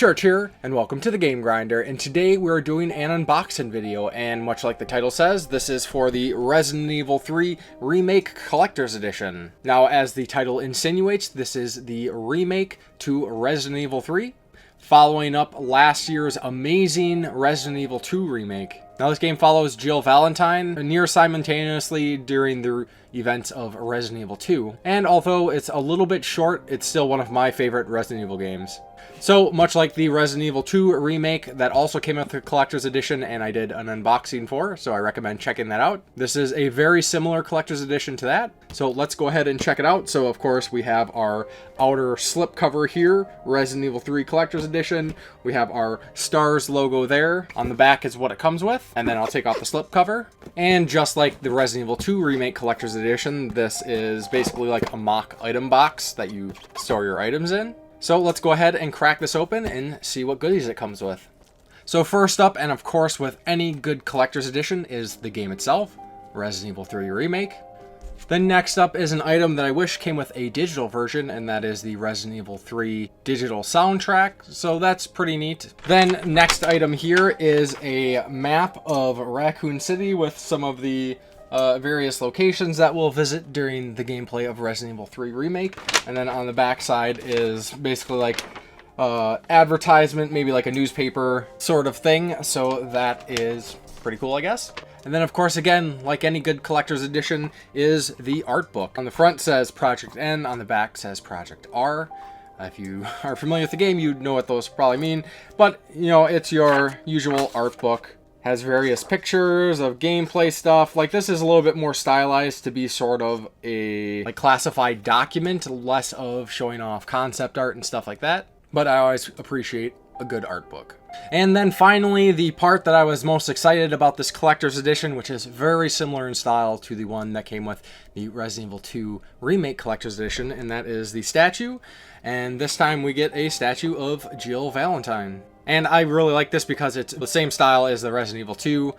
Church here, and welcome to the Game Grinder, and today we're doing an unboxing video, and much like the title says, this is for the Resident Evil 3 Remake Collector's Edition. Now, as the title insinuates, this is the remake to Resident Evil 3, following up last year's amazing Resident Evil 2 remake. Now, this game follows Jill Valentine near simultaneously during the events of Resident Evil 2, and although it's a little bit short, it's still one of my favorite Resident Evil games. So, much like the Resident Evil 2 remake that also came out with the Collector's Edition and I did an unboxing for, so I recommend checking that out. This is a very similar Collector's Edition to that, so let's go ahead and check it out. So, of course, we have our outer slipcover here, Resident Evil 3 Collector's Edition. We have our STARS logo there. On the back is what it comes with, and then I'll take off the slipcover. And just like the Resident Evil 2 Remake Collector's Edition, this is basically like a mock item box that you store your items in. So let's go ahead and crack this open and see what goodies it comes with. So first up, and of course with any good collector's edition, is the game itself, Resident Evil 3 Remake. Then next up is an item that I wish came with a digital version, and that is the Resident Evil 3 digital soundtrack, so that's pretty neat. Then next item here is a map of Raccoon City with some of the various locations that we'll visit during the gameplay of Resident Evil 3 Remake. And then on the back side is basically like advertisement, maybe like a newspaper sort of thing. So that is pretty cool, I guess. And then, of course, again, like any good collector's edition, is the art book. On the front says Project N, on the back says Project R. If you are familiar with the game, you know what those probably mean. But, you know, it's your usual art book. Has various pictures of gameplay stuff. Like, this is a little bit more stylized to be sort of a classified document, less of showing off concept art and stuff like that. But I always appreciate a good art book. And then finally, the part that I was most excited about this collector's edition, which is very similar in style to the one that came with the Resident Evil 2 Remake Collector's Edition, and that is the statue. And this time we get a statue of Jill Valentine. And I really like this because it's the same style as the Resident Evil 2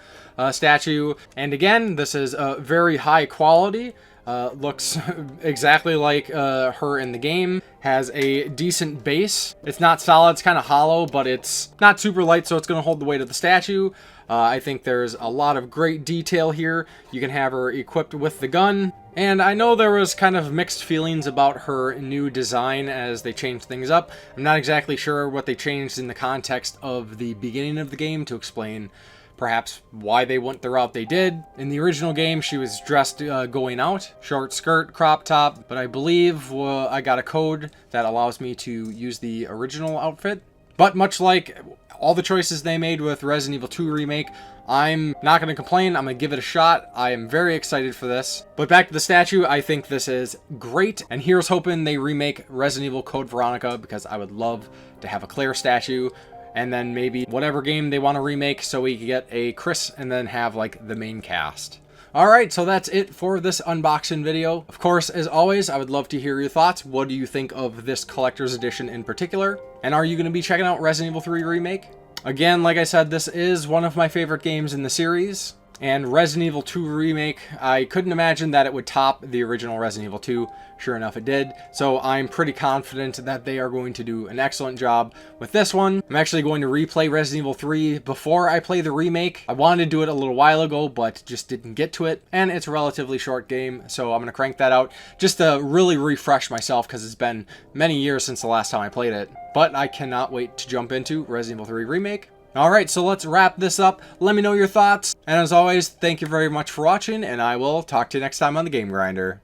statue. And again, this is very high quality. Looks exactly like her in the game. Has a decent base. It's not solid, it's kind of hollow, but it's not super light, so it's going to hold the weight of the statue. I think there's a lot of great detail here. You can have her equipped with the gun. And I know there was kind of mixed feelings about her new design as they changed things up. I'm not exactly sure what they changed in the context of the beginning of the game to explain perhaps why they went the route they did. In the original game, she was dressed going out, short skirt, crop top, but I believe I got a code that allows me to use the original outfit. But much like all the choices they made with Resident Evil 2 Remake, I'm not going to complain. I'm going to give it a shot. I am very excited for this. But back to the statue, I think this is great. And here's hoping they remake Resident Evil Code Veronica, because I would love to have a Claire statue. And then maybe whatever game they want to remake so we can get a Chris and then have like the main cast. Alright, so that's it for this unboxing video. Of course, as always, I would love to hear your thoughts. What do you think of this collector's edition in particular? And are you going to be checking out Resident Evil 3 Remake? Again, like I said, this is one of my favorite games in the series. And Resident Evil 2 Remake, I couldn't imagine that it would top the original Resident Evil 2. Sure enough, it did. So I'm pretty confident that they are going to do an excellent job with this one. I'm actually going to replay Resident Evil 3 before I play the remake. I wanted to do it a little while ago, but just didn't get to it. And it's a relatively short game, so I'm going to crank that out just to really refresh myself, because it's been many years since the last time I played it. But I cannot wait to jump into Resident Evil 3 Remake. Alright, so let's wrap this up. Let me know your thoughts. And as always, thank you very much for watching, and I will talk to you next time on the Game Grinder.